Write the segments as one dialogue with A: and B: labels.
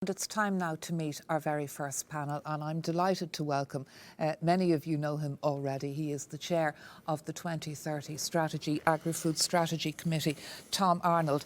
A: It's time now to meet our very first panel, and I'm delighted to welcome, many of you know him already. He is the chair of the 2030 Strategy, Agri-Food Strategy Committee, Tom Arnold.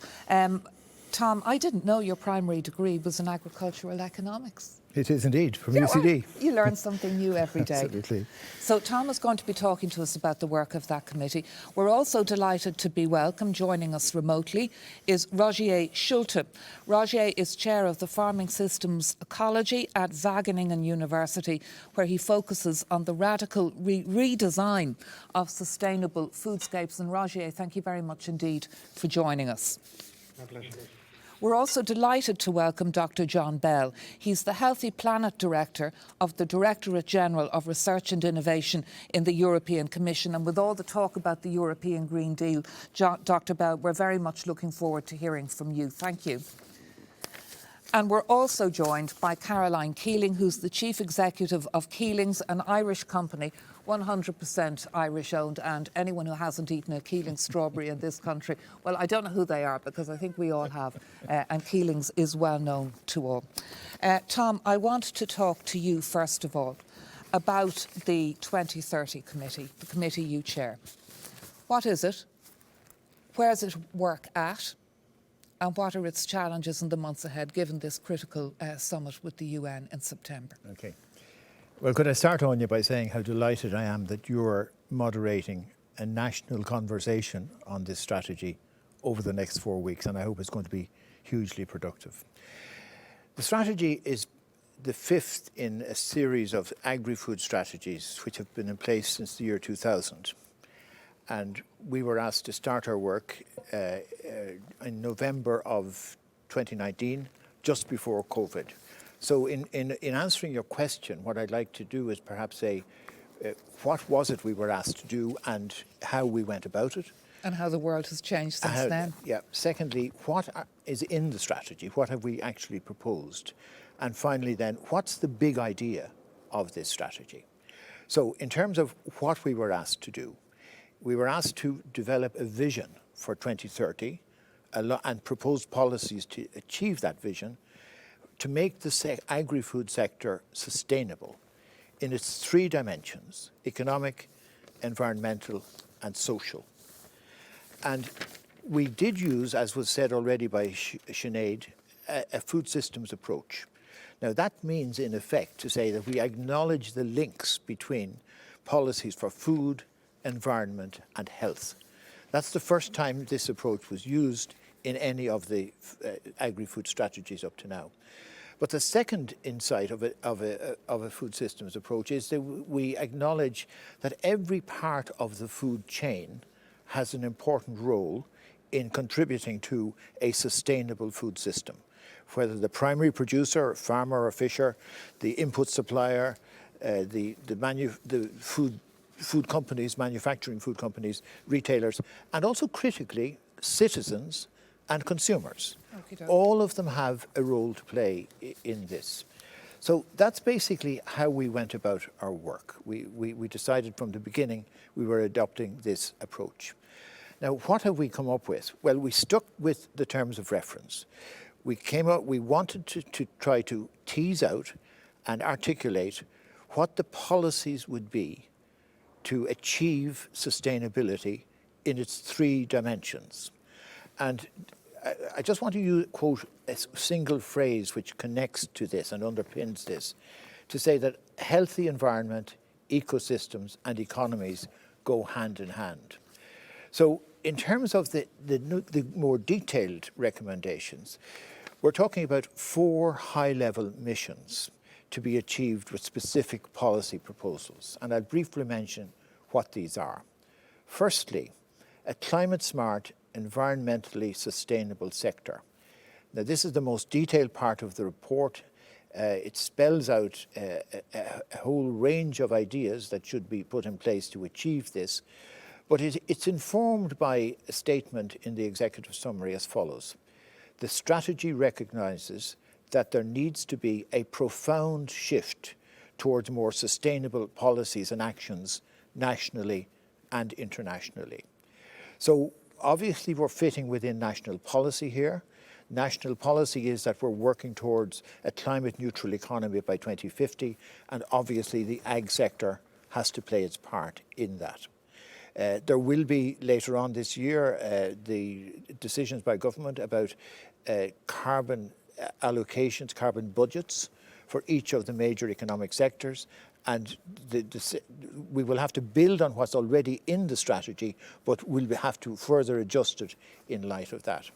A: Tom, I didn't know your primary degree was in agricultural economics.
B: It is indeed, from UCD.
A: Well, you learn something new every day.
B: Absolutely.
A: So Tom is going to be talking to us about the work of that committee. We're also delighted to be welcome. Joining us remotely is Rogier Schulte. Rogier is chair of the Farming Systems Ecology at Wageningen University, where he focuses on the radical redesign of sustainable foodscapes. And Rogier, thank you very much indeed for joining us.
C: My pleasure.
A: We're also delighted to welcome Dr. John Bell. He's the Healthy Planet Director of the Directorate-General of Research and Innovation in the European Commission. And with all the talk about the European Green Deal, Dr. Bell, we're very much looking forward to hearing from you. Thank you. And we're also joined by Caroline Keeling, who's the Chief Executive of Keelings, an Irish company, 100% Irish-owned, and anyone who hasn't eaten a Keeling strawberry in this country, well, I don't know who they are, because I think we all have, and Keelings is well known to all. Tom, I want to talk to you, first of all, about the 2030 committee, the committee you chair. What is it? Where does it work at? And what are its challenges in the months ahead, given this critical summit with the UN in September?
B: Okay. Well, could I start on you by saying how delighted I am that you're moderating a national conversation on this strategy over the next 4 weeks, and I hope it's going to be hugely productive. The strategy is the fifth in a series of agri-food strategies which have been in place since the year 2000. And we were asked to start our work in November of 2019, just before COVID. So in answering your question, what I'd like to do is perhaps say, what was it we were asked to do and how we went about it.
A: And how the world has changed since then.
B: Yeah. Secondly, what is in the strategy? What have we actually proposed? And finally then, what's the big idea of this strategy? So in terms of what we were asked to do, we were asked to develop a vision for 2030 and propose policies to achieve that vision, to make the agri-food sector sustainable in its three dimensions: economic, environmental and social. And we did use, as was said already by Sinead, a food systems approach. Now that means in effect to say that we acknowledge the links between policies for food, environment and health. That's the first time this approach was used in any of the agri-food strategies up to now. But the second insight of a food systems approach is that we acknowledge that every part of the food chain has an important role in contributing to a sustainable food system. Whether the primary producer, farmer or fisher, the input supplier, the food companies, manufacturing food companies, retailers, and also critically citizens and consumers. All of them have a role to play in this. So that's basically how we went about our work. We decided from the beginning we were adopting this approach. Now, what have we come up with? Well, we stuck with the terms of reference. We wanted to try to tease out and articulate what the policies would be to achieve sustainability in its three dimensions. And I just want to quote a single phrase which connects to this and underpins this, to say that healthy environment, ecosystems and economies go hand in hand. So in terms of the more detailed recommendations, we're talking about 4 high-level missions to be achieved with specific policy proposals. And I'll briefly mention what these are. Firstly, a climate-smart, environmentally sustainable sector. Now, this is the most detailed part of the report. It spells out a whole range of ideas that should be put in place to achieve this, but it's informed by a statement in the executive summary as follows. The strategy recognises that there needs to be a profound shift towards more sustainable policies and actions nationally and internationally. So obviously we're fitting within national policy here. National policy is that we're working towards a climate neutral economy by 2050, and obviously the ag sector has to play its part in that. There will be later on this year the decisions by government about carbon allocations, carbon budgets for each of the major economic sectors, and we will have to build on what's already in the strategy, but we'll have to further adjust it in light of that.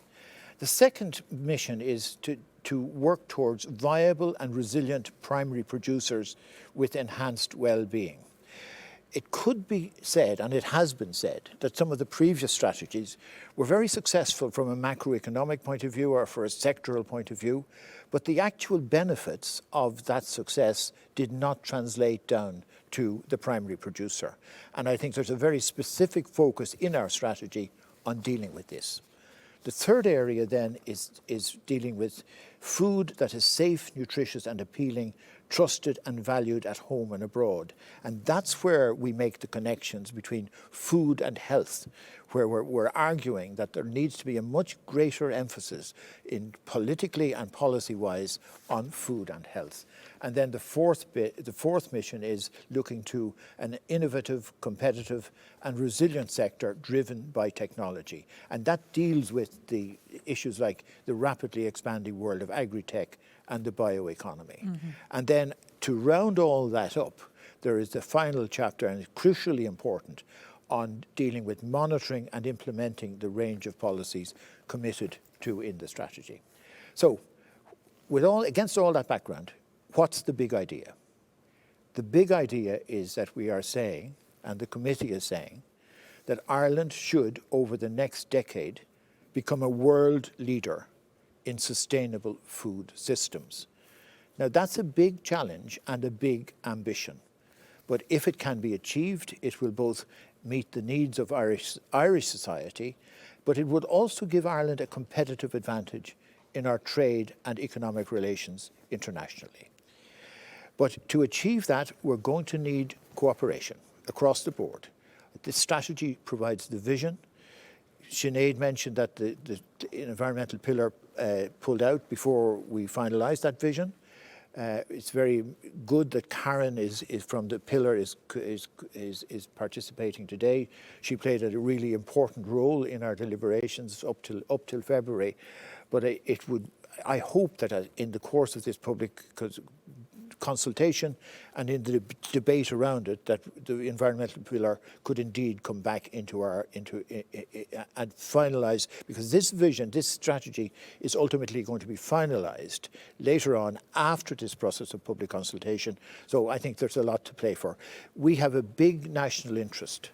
B: The second mission is to work towards viable and resilient primary producers with enhanced well-being. It could be said, and it has been said, that some of the previous strategies were very successful from a macroeconomic point of view or for a sectoral point of view, but the actual benefits of that success did not translate down to the primary producer. And I think there's a very specific focus in our strategy on dealing with this. The third area then is dealing with food that is safe, nutritious and appealing, trusted and valued at home and abroad. And that's where we make the connections between food and health, where we're arguing that there needs to be a much greater emphasis in politically and policy-wise on food and health. And then the fourth mission is looking to an innovative, competitive and resilient sector driven by technology. And that deals with the issues like the rapidly expanding world of agri-tech and the bioeconomy. Mm-hmm. And then to round all that up, there is the final chapter, and it's crucially important, on dealing with monitoring and implementing the range of policies committed to in the strategy. So, against all that background, what's the big idea? The big idea is that we are saying, and the committee is saying, that Ireland should, over the next decade, become a world leader in sustainable food systems. Now that's a big challenge and a big ambition, but if it can be achieved, it will both meet the needs of Irish society, but it would also give Ireland a competitive advantage in our trade and economic relations internationally. But to achieve that, we're going to need cooperation across the board. This strategy provides the vision. Sinead mentioned that the environmental pillar pulled out before we finalised that vision. It's very good that Karen is from the pillar is participating today. She played a really important role in our deliberations up till February. But I hope that in the course of this public consultation and in the debate around it, that the environmental pillar could indeed come back and finalise, because this vision, this strategy is ultimately going to be finalised later on after this process of public consultation. So I think there's a lot to play for. We have a big national interest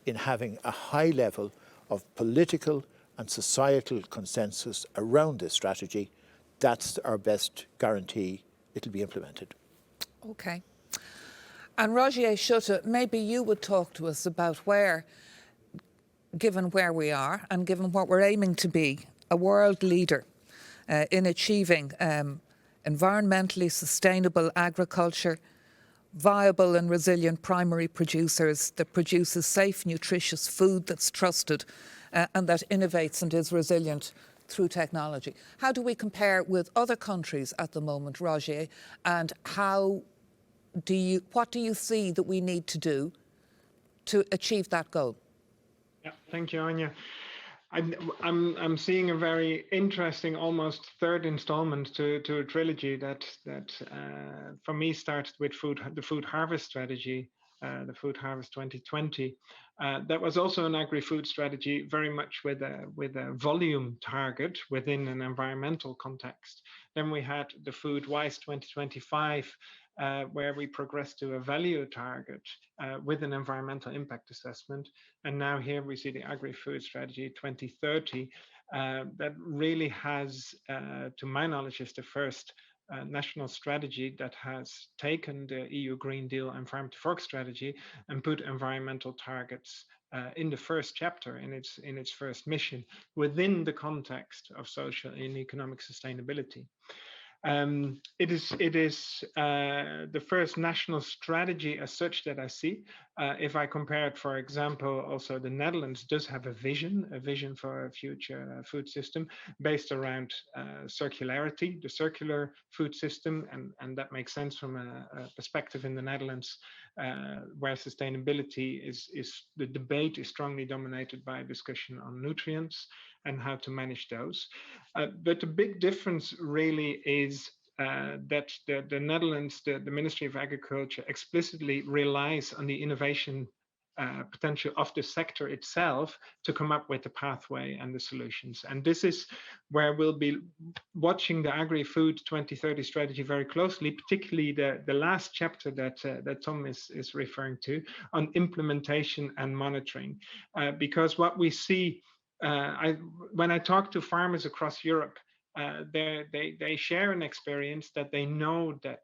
B: in having a high level of political and societal consensus around this strategy. That's our best guarantee it'll be implemented.
A: Okay. And Rogier, Schulte, maybe you would talk to us about where, given where we are and given what we're aiming to be, a world leader in achieving environmentally sustainable agriculture, viable and resilient primary producers that produces safe, nutritious food that's trusted and that innovates and is resilient through technology. How do we compare with other countries at the moment, Rogier, and what do you see that we need to do to achieve that goal?
C: Yeah, thank you, Anya. I'm seeing a very interesting, almost third installment to a trilogy that for me started with the food harvest strategy, the food harvest 2020. That was also an agri-food strategy, very much with a volume target within an environmental context. Then we had the food wise 2025. Where we progressed to a value target with an environmental impact assessment. And now here we see the Agri-Food Strategy 2030 that really has, to my knowledge, is the first national strategy that has taken the EU Green Deal and Farm to Fork strategy and put environmental targets in the first chapter, in its first mission, within the context of social and economic sustainability. It is the first national strategy as such that I see. If I compare it, for example, also the Netherlands does have a vision for a future food system based around circularity, the circular food system, and that makes sense from a perspective in the Netherlands, where sustainability is the debate is strongly dominated by a discussion on nutrients and how to manage those. But the big difference really is that the Netherlands, the Ministry of Agriculture, explicitly relies on the innovation potential of the sector itself to come up with the pathway and the solutions. And this is where we'll be watching the Agri-Food 2030 strategy very closely, particularly the last chapter that Tom is referring to on implementation and monitoring. Because what we see, when I talk to farmers across Europe, they share an experience that they know that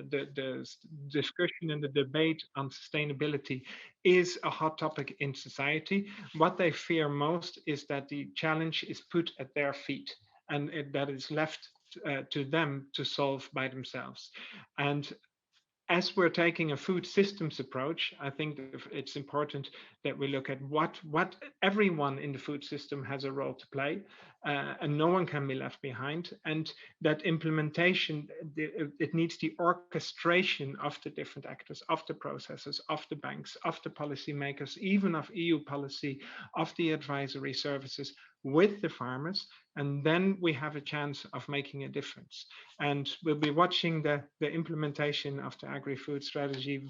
C: the discussion and the debate on sustainability is a hot topic in society. What they fear most is that the challenge is put at their feet and that is left to them to solve by themselves. And as we're taking a food systems approach, I think it's important that we look at what everyone in the food system has a role to play, and no one can be left behind. And that implementation, it needs the orchestration of the different actors, of the processes, of the banks, of the policymakers, even of EU policy, of the advisory services with the farmers, and then we have a chance of making a difference. And we'll be watching the implementation of the Agri-Food Strategy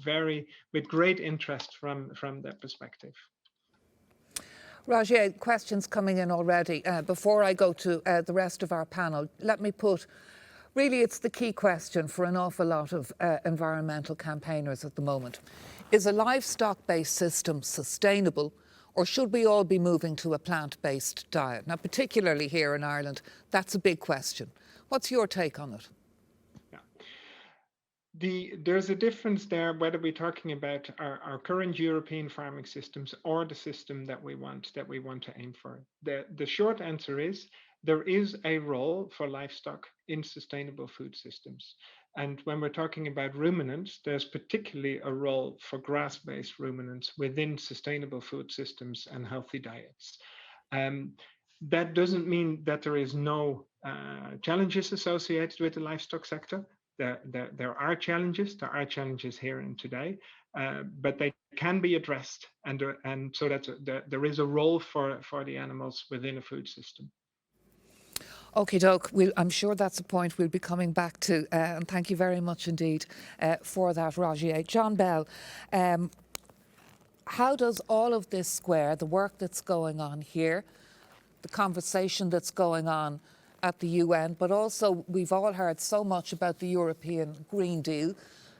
C: with great interest from that perspective.
A: Rogier, questions coming in already. Before I go to the rest of our panel, let me put, really it's the key question for an awful lot of environmental campaigners at the moment. Is a livestock-based system sustainable, or should we all be moving to a plant-based diet? Now, particularly here in Ireland, that's a big question. What's your take on it?
C: There's a difference there whether we're talking about our current European farming systems or the system that we want to aim for. The short answer is there is a role for livestock in sustainable food systems. And when we're talking about ruminants, there's particularly a role for grass-based ruminants within sustainable food systems and healthy diets. That doesn't mean that there is no challenges associated with the livestock sector. There are challenges here and today, but they can be addressed, and so that there is a role for the animals within a food system.
A: Okie doke, I'm sure that's a point we'll be coming back to, and thank you very much indeed for that, Rogier. John Bell, how does all of this square, the work that's going on here, the conversation that's going on at the UN, but also we've all heard so much about the European Green Deal,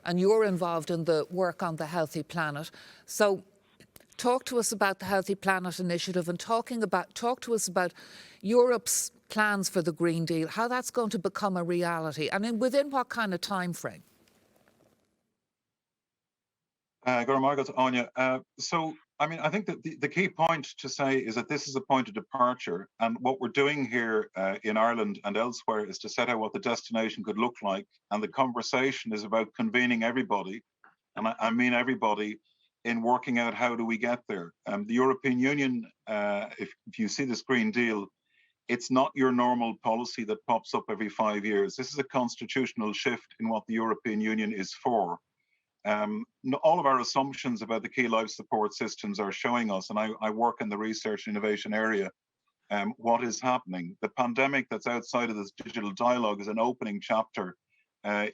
A: and you're involved in the work on the Healthy Planet. So talk to us about the Healthy Planet Initiative and talk to us about Europe's plans for the Green Deal, how that's going to become a reality, and within what kind of time frame?
D: So, I mean, I think that the key point to say is that this is a point of departure, and what we're doing here in Ireland and elsewhere is to set out what the destination could look like, and the conversation is about convening everybody, and I mean everybody, in working out how do we get there. The European Union, if you see this Green Deal, it's not your normal policy that pops up every 5 years. This is a constitutional shift in what the European Union is for. All of our assumptions about the key life support systems are showing us, and I work in the research and innovation area, what is happening. The pandemic that's outside of this digital dialogue is an opening chapter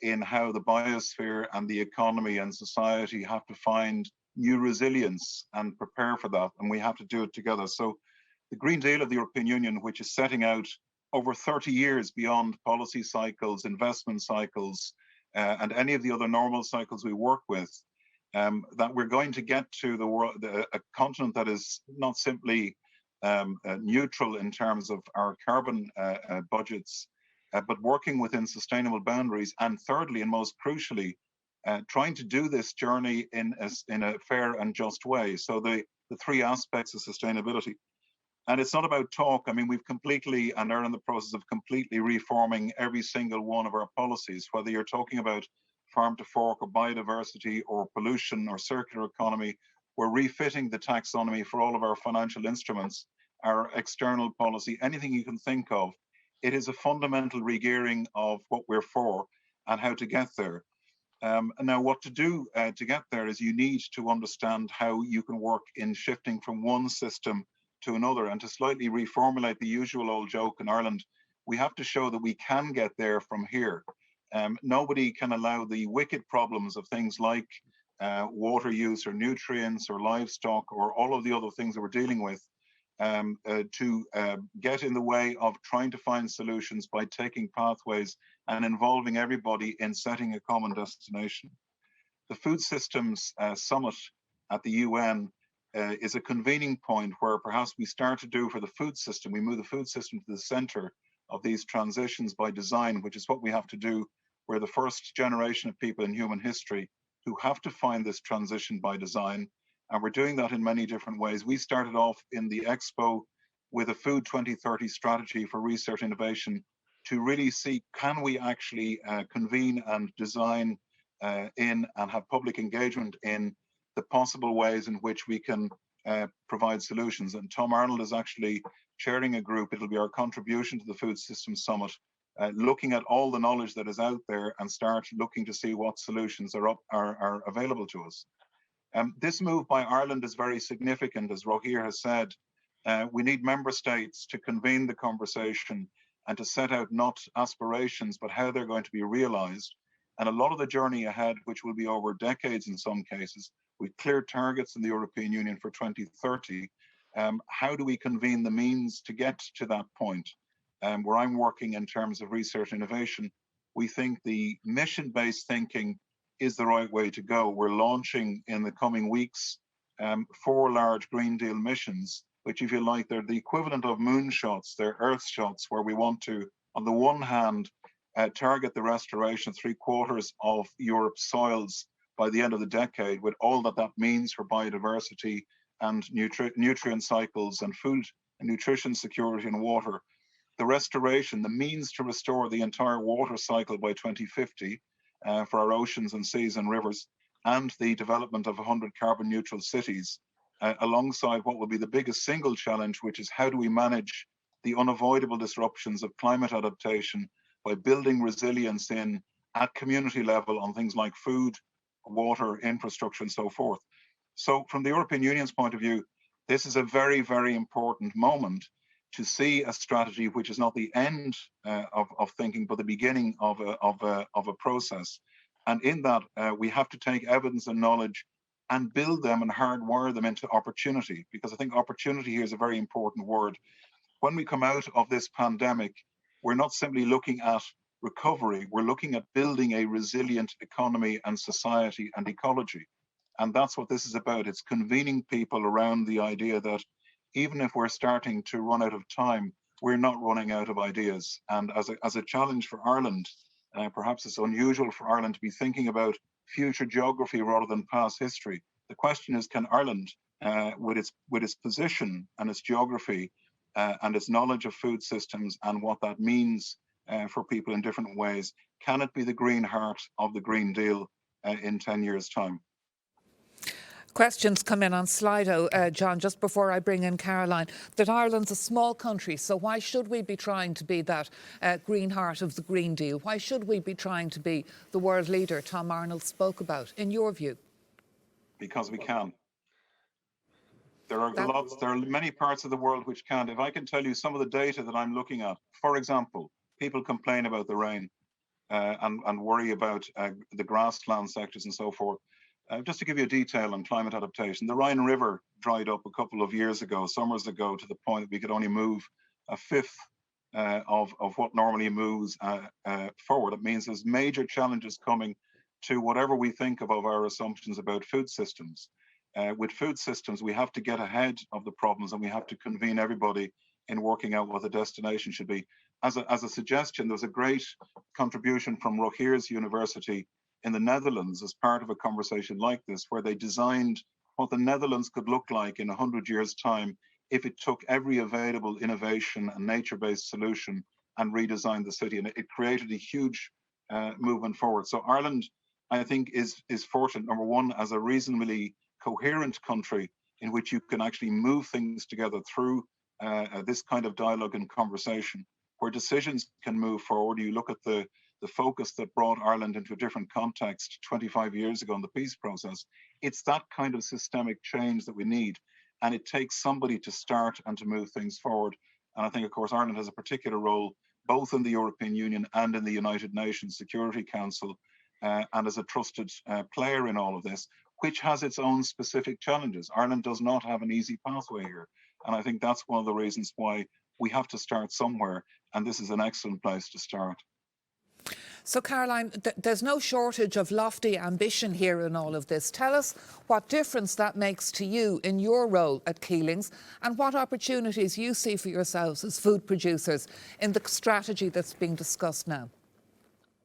D: in how the biosphere and the economy and society have to find new resilience and prepare for that, and we have to do it together. So the Green Deal of the European Union, which is setting out over 30 years beyond policy cycles, investment cycles, and any of the other normal cycles we work with, that we're going to get to the world, a continent that is not simply neutral in terms of our carbon budgets, but working within sustainable boundaries. And thirdly, and most crucially, trying to do this journey in a fair and just way. So the three aspects of sustainability. And it's not about talk. I mean, we've completely, and are in the process of completely reforming every single one of our policies, whether you're talking about farm to fork or biodiversity or pollution or circular economy. We're refitting the taxonomy for all of our financial instruments, our external policy, anything you can think of. It is a fundamental regearing of what we're for and how to get there. And now what to do to get there is you need to understand how you can work in shifting from one system to another, and to slightly reformulate the usual old joke in Ireland, we have to show that we can get there from here. Nobody can allow the wicked problems of things like water use or nutrients or livestock or all of the other things that we're dealing with to get in the way of trying to find solutions by taking pathways and involving everybody in setting a common destination. The Food Systems Summit at the UN is a convening point where perhaps we start to do for the food system, we move the food system to the center of these transitions by design, which is what we have to do. We're the first generation of people in human history who have to find this transition by design. And we're doing that in many different ways. We started off in the Expo with a Food 2030 strategy for research innovation to really see, can we actually convene and design in and have public engagement in the possible ways in which we can provide solutions. And Tom Arnold is actually chairing a group. It'll be our contribution to the Food Systems Summit, looking at all the knowledge that is out there and start looking to see what solutions are available to us. This move by Ireland is very significant, as Rogier has said. We need member states to convene the conversation and to set out not aspirations, but how they're going to be realized. And a lot of the journey ahead, which will be over decades in some cases, with clear targets in the European Union for 2030. How do we convene the means to get to that point? Where I'm working in terms of research innovation, we think the mission-based thinking is the right way to go. We're launching in the coming weeks 4 large Green Deal missions, which, if you like, they're the equivalent of moonshots, they're Earth shots, where we want to, on the one hand, target the restoration 3/4 of Europe's soils by the end of the decade, with all that that means for biodiversity and nutrient cycles and food and nutrition security and water. The restoration, the means to restore the entire water cycle by 2050 for our oceans and seas and rivers, and the development of 100 carbon neutral cities, alongside what will be the biggest single challenge, which is how do we manage the unavoidable disruptions of climate adaptation by building resilience in at community level on things like food, water, infrastructure, and so forth. So from the European Union's point of view, this is a very, very important moment to see a strategy which is not the end of thinking, but the beginning of a process. And in that, we have to take evidence and knowledge and build them and hardwire them into opportunity, because I think opportunity here is a very important word. When we come out of this pandemic, we're not simply looking at recovery, we're looking at building a resilient economy and society and ecology. And that's what this is about. It's convening people around the idea that even if we're starting to run out of time, we're not running out of ideas. And as a challenge for Ireland, perhaps it's unusual for Ireland to be thinking about future geography rather than past history. The question is, can Ireland, with its position and its geography and its knowledge of food systems and what that means for people in different ways, can it be the green heart of the Green Deal in 10 years' time?
A: Questions come in on Slido, John, just before I bring in Caroline, that Ireland's a small country, so why should we be trying to be that green heart of the Green Deal? Why should we be trying to be the world leader Tom Arnold spoke about, in your view?
D: Because we can. There are many parts of the world which can't. If I can tell you some of the data that I'm looking at, for example, people complain about the rain and worry about the grassland sectors and so forth. Just to give you a detail on climate adaptation, the Rhine River dried up a couple of years ago, summers ago, to the point that we could only move a fifth of what normally moves forward. It means there's major challenges coming to whatever we think of our assumptions about food systems. With food systems, we have to get ahead of the problems and we have to convene everybody in working out what the destination should be. As a suggestion, there was a great contribution from Rogier's University in the Netherlands as part of a conversation like this, where they designed what the Netherlands could look like in 100 years' time if it took every available innovation and nature-based solution and redesigned the city. And it created a huge movement forward. So Ireland, I think, is fortunate, number one, as a reasonably coherent country in which you can actually move things together through this kind of dialogue and conversation, where decisions can move forward. You look at the focus that brought Ireland into a different context 25 years ago in the peace process. It's that kind of systemic change that we need. And it takes somebody to start and to move things forward. And I think, of course, Ireland has a particular role, both in the European Union and in the United Nations Security Council, and as a trusted player in all of this, which has its own specific challenges. Ireland does not have an easy pathway here. And I think that's one of the reasons why we have to start somewhere. And this is an excellent place to start.
A: So, Caroline, there's no shortage of lofty ambition here in all of this. Tell us what difference that makes to you in your role at Keelings, and what opportunities you see for yourselves as food producers in the strategy that's being discussed now.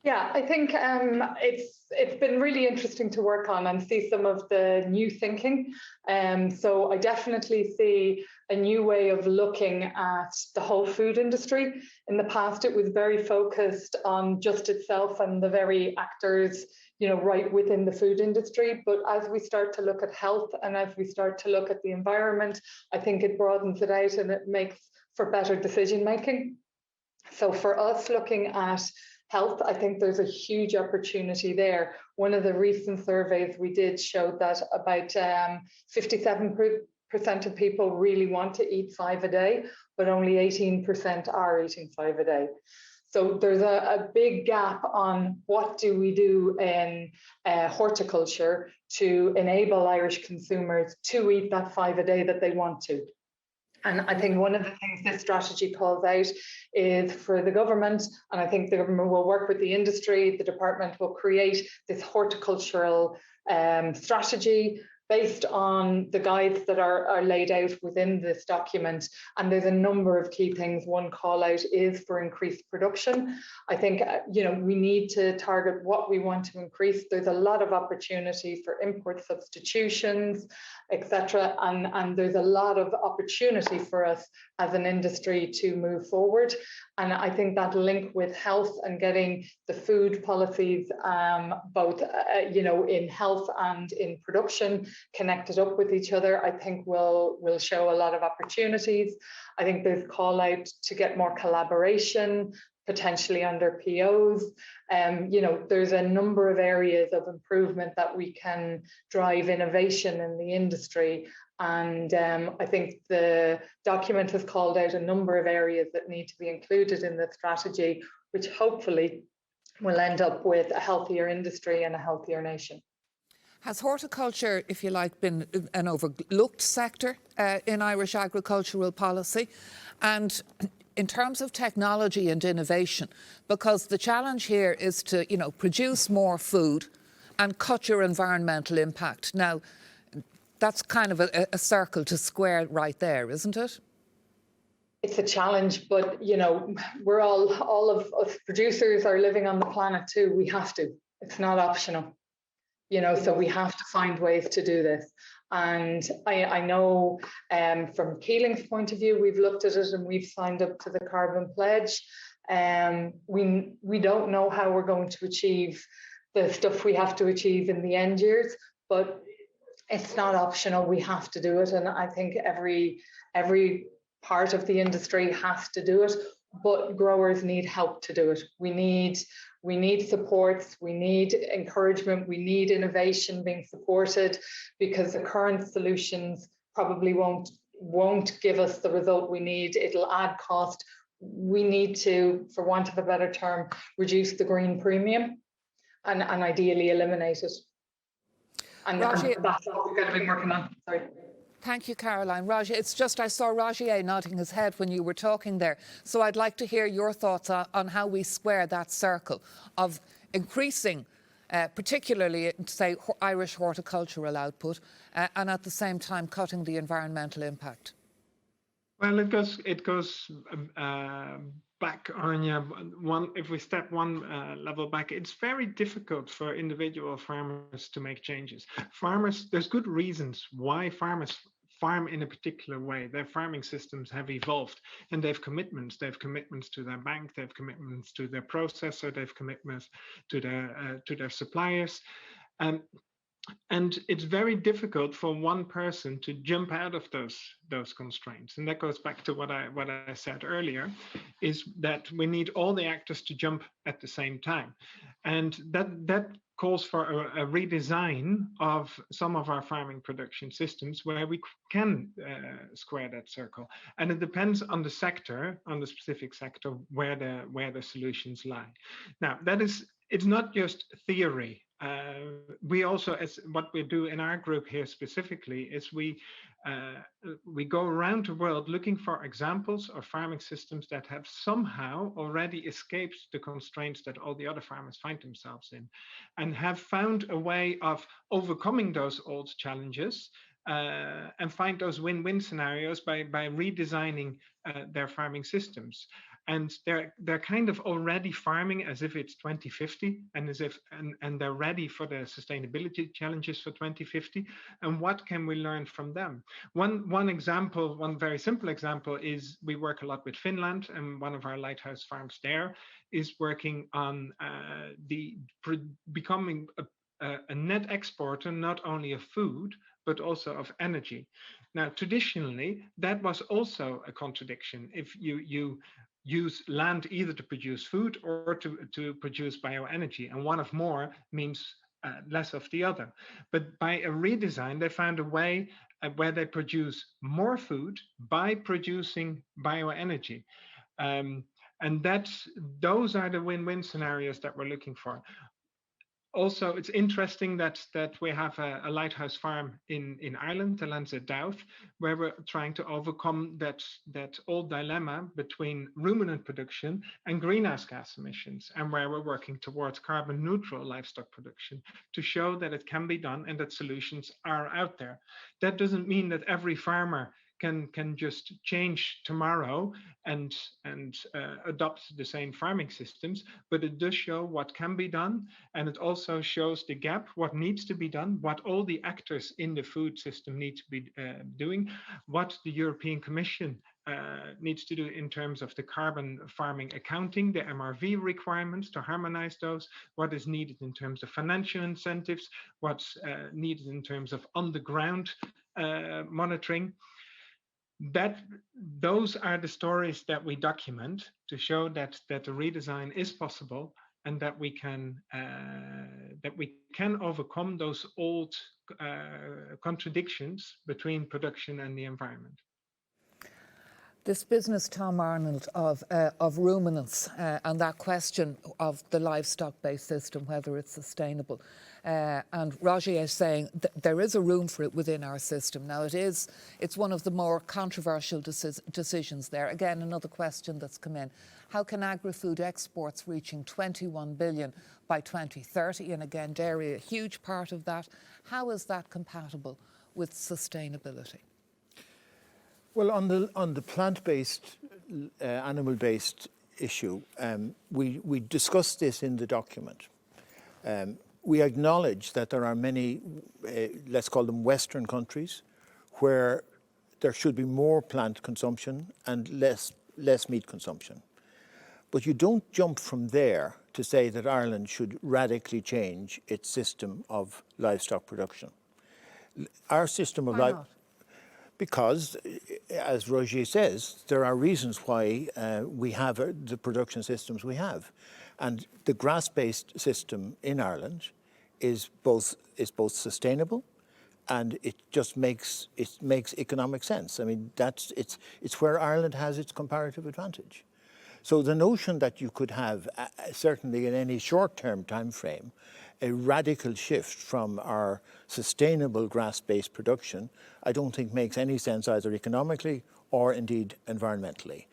E: Yeah, I think it's been really interesting to work on and see some of the new thinking. So I definitely see a new way of looking at the whole food industry. In the past, it was very focused on just itself and the very actors, right within the food industry. But as we start to look at health and as we start to look at the environment, I think it broadens it out and it makes for better decision making. So for us, looking at health, I think there's a huge opportunity there. One of the recent surveys we did showed that about 57% of people really want to eat 5 a day, but only 18% are eating 5 a day. So there's a big gap on what do we do in horticulture to enable Irish consumers to eat that 5 a day that they want to. And I think one of the things this strategy calls out is for the government, and I think the government will work with the industry, the department will create this horticultural strategy based on the guides that are laid out within this document. And there's a number of key things. One call out is for increased production. I think, we need to target what we want to increase. There's a lot of opportunity for import substitutions, etc. And there's a lot of opportunity for us as an industry to move forward. And I think that link with health and getting the food policies, both, in health and in production, connected up with each other, I think will show a lot of opportunities. I think there's call out to get more collaboration, potentially under POs. There's a number of areas of improvement that we can drive innovation in the industry. And I think the document has called out a number of areas that need to be included in the strategy, which hopefully will end up with a healthier industry and a healthier nation.
A: Has horticulture, if you like, been an overlooked sector in Irish agricultural policy? And in terms of technology and innovation, because the challenge here is to, produce more food and cut your environmental impact. Now, that's kind of a circle to square right there, isn't it?
E: It's a challenge, but, we're all of us producers are living on the planet too. We have to. It's not optional. So we have to find ways to do this. And I know from Keeling's point of view, we've looked at it and we've signed up to the carbon pledge. We don't know how we're going to achieve the stuff we have to achieve in the end years, but it's not optional. We have to do it. And I think every part of the industry has to do it, but growers need help to do it. We need supports, we need encouragement, we need innovation being supported, because the current solutions probably won't give us the result we need. It'll add cost. We need to, for want of a better term, reduce the green premium and ideally eliminate it. And that's what we've got to be working on. Sorry.
A: Thank you, Caroline. Rogier, it's just I saw Rogier nodding his head when you were talking there. So I'd like to hear your thoughts on how we square that circle of increasing, particularly, say, Irish horticultural output, and at the same time cutting the environmental impact.
C: Well, it goes back, Anya. If we step one level back, it's very difficult for individual farmers to make changes. There's good reasons why farmers farm in a particular way. Their farming systems have evolved, and they have commitments. They have commitments to their bank. They have commitments to their processor. They have commitments to their suppliers. And it's very difficult for one person to jump out of those constraints. And that goes back to what I said earlier, is that we need all the actors to jump at the same time. And that calls for a redesign of some of our farming production systems where we can square that circle. And it depends on the sector, on the specific sector, where the solutions lie. Now, it's not just theory. We also, as what we do in our group here specifically, is we go around the world looking for examples of farming systems that have somehow already escaped the constraints that all the other farmers find themselves in, and have found a way of overcoming those old challenges and find those win-win scenarios by redesigning their farming systems. And they're kind of already farming as if it's 2050, and as if and they're ready for the sustainability challenges for 2050. And what can we learn from them? One example, one very simple example, is we work a lot with Finland, and one of our lighthouse farms there is working on becoming a net exporter, not only of food, but also of energy. Now, traditionally, that was also a contradiction. If you use land either to produce food or to produce bioenergy, and one of more means less of the other. But by a redesign, they found a way where they produce more food by producing bioenergy. And those are the win-win scenarios that we're looking for. Also, it's interesting that we have a lighthouse farm in Ireland, the Lanza Douth, where we're trying to overcome that old dilemma between ruminant production and greenhouse gas emissions, and where we're working towards carbon neutral livestock production to show that it can be done and that solutions are out there. That doesn't mean that every farmer can just change tomorrow and adopt the same farming systems, but it does show what can be done, and it also shows the gap, what needs to be done, what all the actors in the food system need to be doing, what the European Commission needs to do in terms of the carbon farming accounting, the MRV requirements, to harmonize those, what is needed in terms of financial incentives, what's needed in terms of on-the-ground monitoring. Those are the stories that we document to show that the redesign is possible, and that we can overcome those old contradictions between production and the environment.
A: This business, Tom Arnold, of ruminants and that question of the livestock-based system, whether it's sustainable. And Rogier is saying that there is a room for it within our system. Now, it's one of the more controversial decisions there. Again, another question that's come in. How can agri-food exports reaching 21 billion by 2030? And again, dairy, a huge part of that. How is that compatible with sustainability?
B: Well, on the plant-based, animal-based issue, we discussed this in the document. We acknowledge that there are many, let's call them Western countries, where there should be more plant consumption and less meat consumption. But you don't jump from there to say that Ireland should radically change its system of livestock production. Our system of livestock. Because, as Rogier says, there are reasons why we have the production systems we have. And the grass-based system in Ireland is both sustainable, and it just makes economic sense. I mean, it's where Ireland has its comparative advantage. So the notion that you could have, certainly in any short-term time frame, a radical shift from our sustainable grass-based production, I don't think makes any sense either economically or indeed environmentally.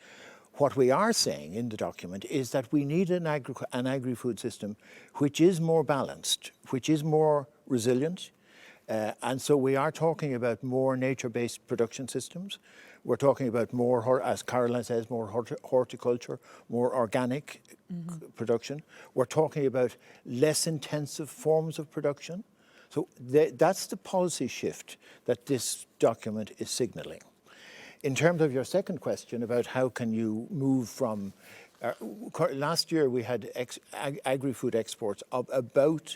B: What we are saying in the document is that we need an agri-food system which is more balanced, which is more resilient, and so we are talking about more nature-based production systems. We're talking about more, as Caroline says, more horticulture, more organic production. We're talking about less intensive forms of production. So that's the policy shift that this document is signalling. In terms of your second question about how can you move from, last year we had agri-food exports of about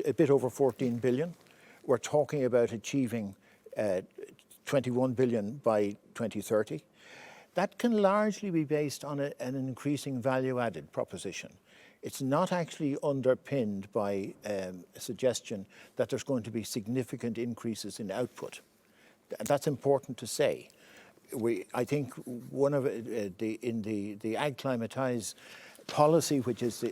B: a bit over 14 billion. We're talking about achieving 21 billion by 2030. That can largely be based on an increasing value-added proposition. It's not actually underpinned by a suggestion that there's going to be significant increases in output. That's important to say. I think one of in the Ag Climatize policy, which is the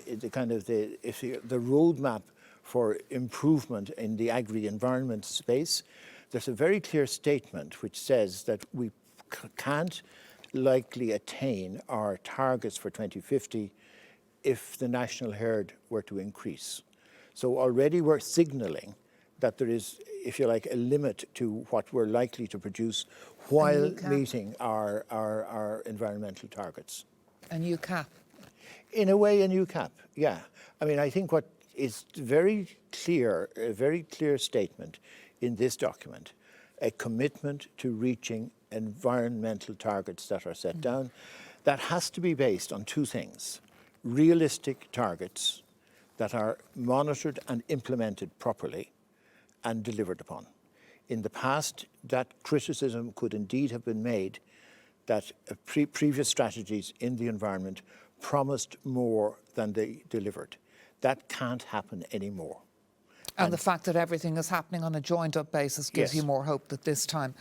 B: roadmap for improvement in the agri-environment space, there's a very clear statement which says that we can't likely attain our targets for 2050 if the national herd were to increase. So already we're signalling that there is, if you like, a limit to what we're likely to produce while meeting our environmental targets.
A: A new cap?
B: In a way, a new cap, yeah. I mean, I think what is very clear, a very clear statement in this document, a commitment to reaching environmental targets that are set down, that has to be based on two things: realistic targets that are monitored and implemented properly and delivered upon. In the past, that criticism could indeed have been made that previous strategies in the environment promised more than they delivered. That can't happen anymore.
A: And the fact that everything is happening on a joined-up basis gives you more hope that this time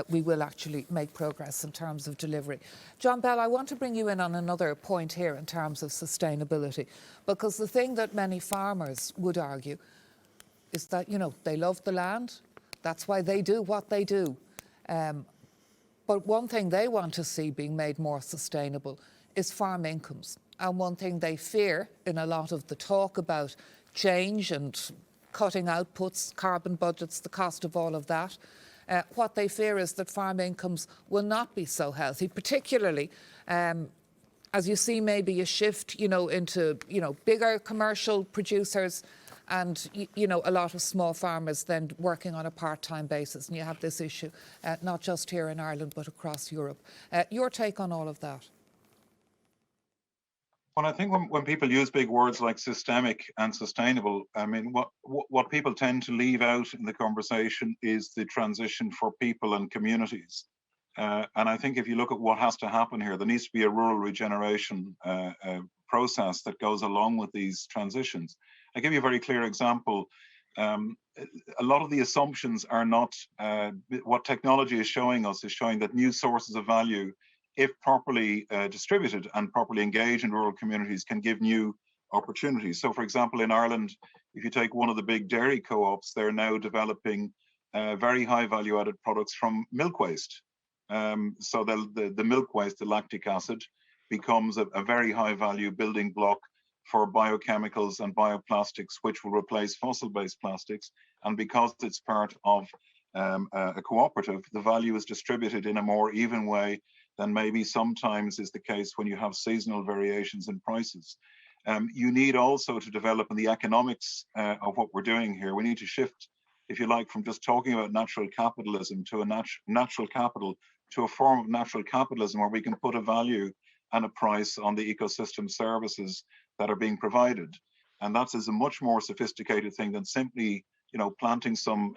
A: we will actually make progress in terms of delivery. John Bell, I want to bring you in on another point here in terms of sustainability, because the thing that many farmers would argue is that, you know, they love the land, that's why they do what they do. But one thing they want to see being made more sustainable is farm incomes. And one thing they fear in a lot of the talk about change and cutting outputs, carbon budgets, the cost of all of that, what they fear is that farm incomes will not be so healthy, particularly as you see maybe a shift, you know, into, you know, bigger commercial producers and, you know, a lot of small farmers then working on a part-time basis. And you have this issue, not just here in Ireland, but across Europe. Your take on all of that?
D: Well, I think when people use big words like systemic and sustainable, I mean, what people tend to leave out in the conversation is the transition for people and communities. And I think if you look at what has to happen here, there needs to be a rural regeneration process that goes along with these transitions. I'll give you a very clear example. A lot of the assumptions are not, what technology is showing us is showing that new sources of value, if properly distributed and properly engaged in rural communities, can give new opportunities. So for example, in Ireland, if you take one of the big dairy co-ops, they're now developing very high value added products from milk waste. So the milk waste, the lactic acid, becomes a very high value building block for biochemicals and bioplastics, which will replace fossil-based plastics. And because it's part of a cooperative, the value is distributed in a more even way than maybe sometimes is the case when you have seasonal variations in prices. You need also to develop in the economics of what we're doing here. We need to shift, if you like, from just talking about natural capitalism to a natural capital to a form of natural capitalism where we can put a value and a price on the ecosystem services that are being provided. And that is a much more sophisticated thing than simply, you know, planting some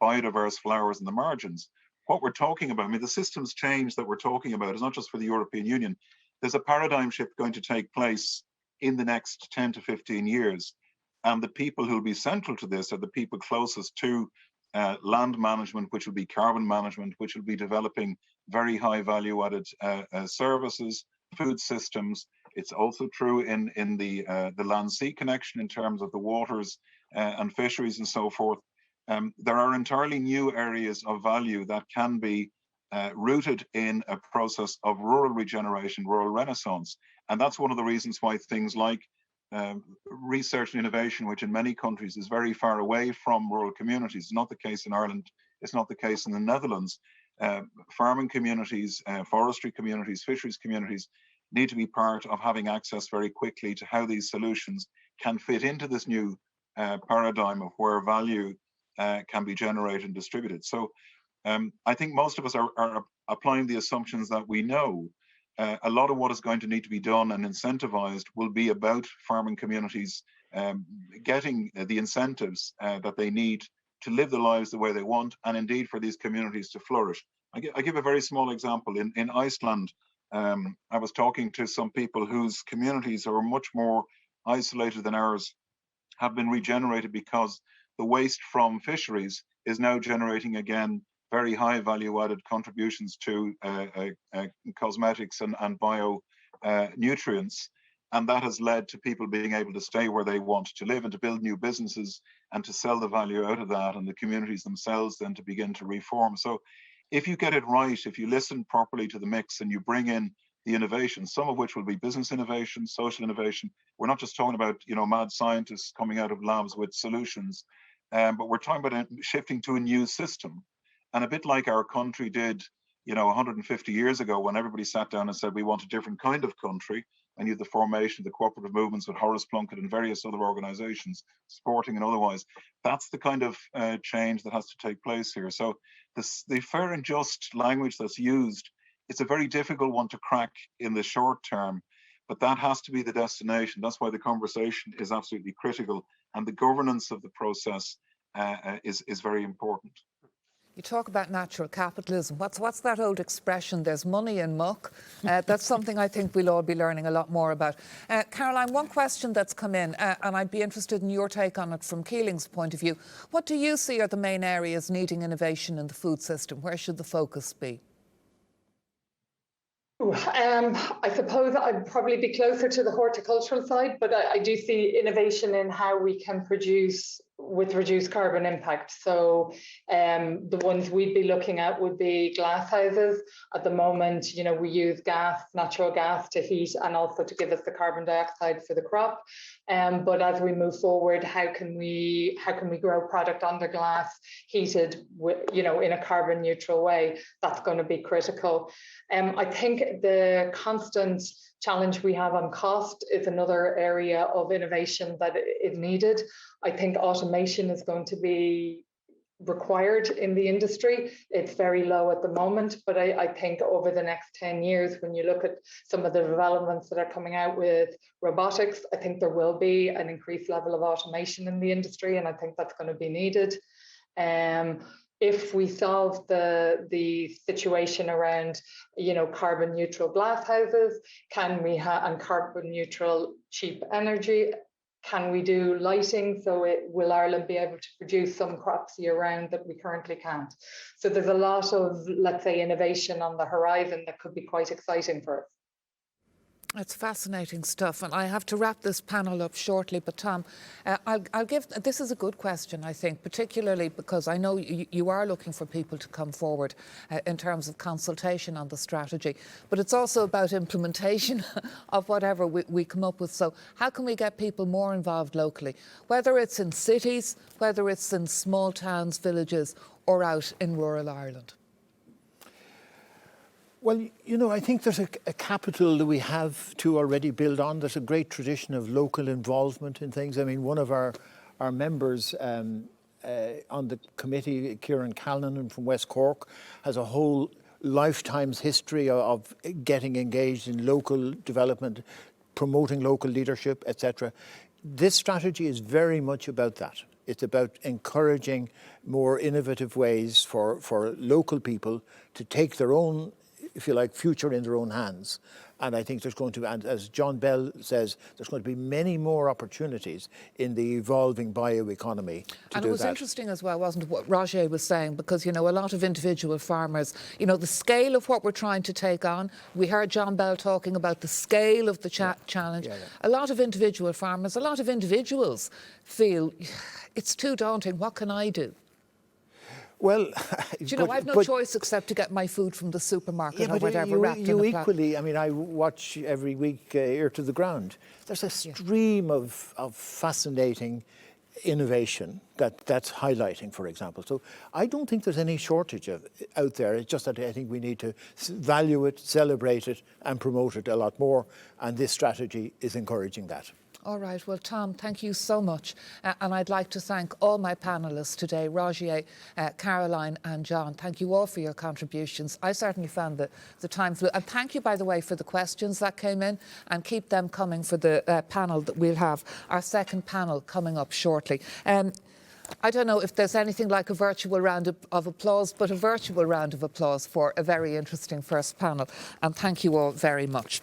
D: biodiverse flowers in the margins. What we're talking about, I mean, the systems change that we're talking about is not just for the European Union. There's a paradigm shift going to take place in the next 10 to 15 years. And the people who will be central to this are the people closest to land management, which will be carbon management, which will be developing very high value added services, food systems. It's also true in the land-sea connection in terms of the waters and fisheries and so forth. There are entirely new areas of value that can be rooted in a process of rural regeneration, rural renaissance. And that's one of the reasons why things like research and innovation, which in many countries is very far away from rural communities. It's not the case in Ireland. It's not the case in the Netherlands. Farming communities, forestry communities, fisheries communities need to be part of having access very quickly to how these solutions can fit into this new paradigm of where value can be generated and distributed. So I think most of us are applying the assumptions that we know. A lot of what is going to need to be done and incentivized will be about farming communities getting the incentives that they need to live their lives the way they want, and indeed for these communities to flourish. I give a very small example. In Iceland, I was talking to some people whose communities are much more isolated than ours, have been regenerated because the waste from fisheries is now generating again very high value added contributions to cosmetics and bio nutrients. And that has led to people being able to stay where they want to live and to build new businesses and to sell the value out of that, and the communities themselves then to begin to reform. So if you get it right, if you listen properly to the mix and you bring in the innovation, some of which will be business innovation, social innovation. We're not just talking about, mad scientists coming out of labs with solutions, but we're talking about shifting to a new system. And a bit like our country did, 150 years ago, when everybody sat down and said, we want a different kind of country, and you had the formation of the cooperative movements with Horace Plunkett and various other organizations, sporting and otherwise. That's the kind of change that has to take place here. So the fair and just language that's used, it's a very difficult one to crack in the short term, but that has to be the destination. That's why the conversation is absolutely critical, and the governance of the process is very important.
A: You talk about natural capitalism. What's that old expression? There's money in muck. That's something I think we'll all be learning a lot more about. Caroline, one question that's come in, and I'd be interested in your take on it from Keeling's point of view. What do you see are the main areas needing innovation in the food system? Where should the focus be?
E: I suppose I'd probably be closer to the horticultural side, but I do see innovation in how we can produce with reduced carbon impact. So the ones we'd be looking at would be glass houses. At the moment, we use natural gas to heat and also to give us the carbon dioxide for the crop. But as we move forward, how can we grow product under glass, heated, in a carbon neutral way? That's going to be critical. I think the constant challenge we have on cost is another area of innovation that is needed. I think automation is going to be required in the industry. It's very low at the moment, but I think over the next 10 years, when you look at some of the developments that are coming out with robotics, I think there will be an increased level of automation in the industry, and I think that's going to be needed. If we solve the situation around, carbon neutral glass houses, can we and carbon neutral cheap energy? Can we do lighting? So will Ireland be able to produce some crops year round that we currently can't? So there's a lot of, let's say, innovation on the horizon that could be quite exciting for us.
A: It's fascinating stuff, and I have to wrap this panel up shortly. But Tom, this is a good question, I think, particularly because I know you are looking for people to come forward in terms of consultation on the strategy, but it's also about implementation of whatever we come up with. So how can we get people more involved locally, whether it's in cities, whether it's in small towns, villages, or out in rural Ireland?
B: Well, I think there's a capital that we have to already build on. There's a great tradition of local involvement in things. I mean, one of our members on the committee, Kieran Callinan from West Cork, has a whole lifetime's history of getting engaged in local development, promoting local leadership, etc. This strategy is very much about that. It's about encouraging more innovative ways for local people to take their own, if you like, future in their own hands. And I think there's going to be, and as John Bell says, there's going to be many more opportunities in the evolving bioeconomy to do that.
A: And it was interesting as well, wasn't it, what Rogier was saying, because, a lot of individual farmers, the scale of what we're trying to take on, we heard John Bell talking about the scale of the challenge. A lot of individual farmers, a lot of individuals feel it's too daunting. What can I do?
B: Well,
A: I've no choice except to get my food from the supermarket or whatever.
B: You equally, I watch every week Ear to the Ground. There's a stream of fascinating innovation that's highlighting, for example. So I don't think there's any shortage of out there. It's just that I think we need to value it, celebrate it, and promote it a lot more. And this strategy is encouraging that.
A: All right. Well, Tom, thank you so much. And I'd like to thank all my panellists today, Rogier, Caroline and John. Thank you all for your contributions. I certainly found the time flew. And thank you, by the way, for the questions that came in, and keep them coming for the panel that we'll have, our second panel coming up shortly. I don't know if there's anything like a virtual round of applause, but a virtual round of applause for a very interesting first panel. And thank you all very much.